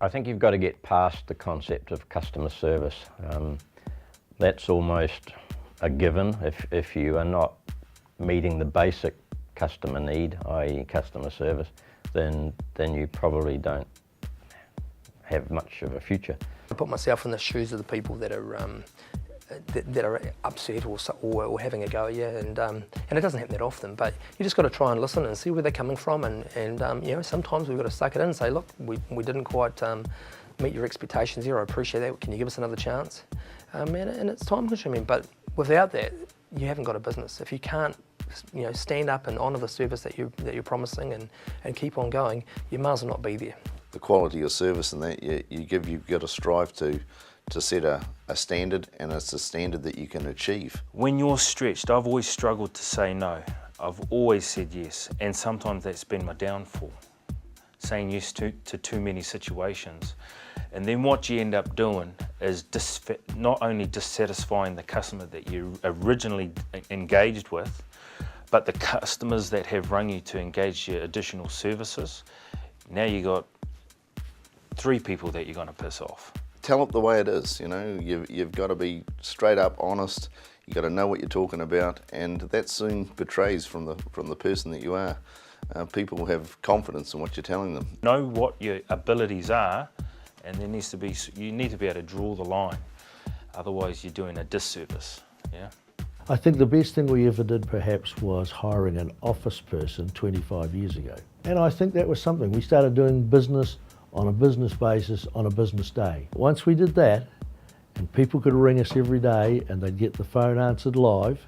I think you've got to get past the concept of customer service. That's almost a given. If you are not meeting the basic customer need, i.e. customer service, then you probably don't have much of a future. I put myself in the shoes of the people that are upset or having a go at you, and it doesn't happen that often, but you just got to try and listen and see where they're coming from, and you know, sometimes we've got to suck it in and say, look, we didn't quite meet your expectations here, I appreciate that, can you give us another chance? And it's time consuming, but without that, you haven't got a business. If you can't, you know, stand up and honour the service that you're promising and keep on going, you might as well not be there. The quality of service and that you've got to strive to set a standard, and it's a standard that you can achieve. When you're stretched, I've always struggled to say no. I've always said yes, and sometimes that's been my downfall, saying yes to too many situations. And then what you end up doing is not only dissatisfying the customer that you originally engaged with, but the customers that have rung you to engage your additional services. Now you got 3 people that you're going to piss off. Tell it the way it is, you know, you've got to be straight up honest, you've got to know what you're talking about, and that soon betrays from the person that you are. People have confidence in what you're telling them. Know what your abilities are, and you need to be able to draw the line, otherwise you're doing a disservice. Yeah. I think the best thing we ever did perhaps was hiring an office person 25 years ago. And I think that was something. We started doing business on a business basis on a business day. Once we did that, and people could ring us every day and they'd get the phone answered live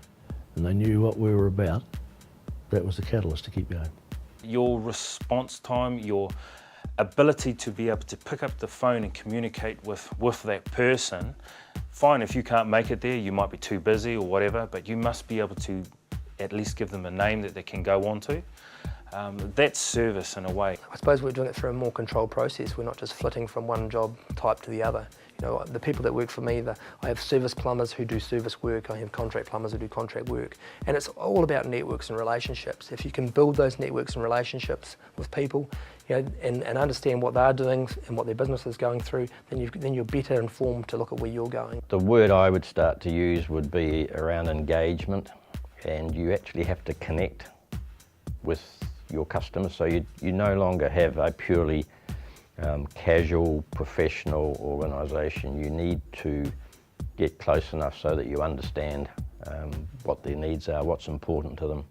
and they knew what we were about, that was the catalyst to keep going. Your response time, your ability to be able to pick up the phone and communicate with that person. Fine, if you can't make it there, you might be too busy or whatever, but you must be able to at least give them a name that they can go on to. That's service in a way. I suppose we're doing it through a more controlled process. We're not just flitting from one job type to the other. You know, the people that work for me, I have service plumbers who do service work, I have contract plumbers who do contract work, and it's all about networks and relationships. If you can build those networks and relationships with people, you know, and understand what they're doing and what their business is going through, then you're better informed to look at where you're going. The word I would start to use would be around engagement, and you actually have to connect with your customers, so you no longer have a purely casual, professional organisation. You need to get close enough so that you understand what their needs are, what's important to them.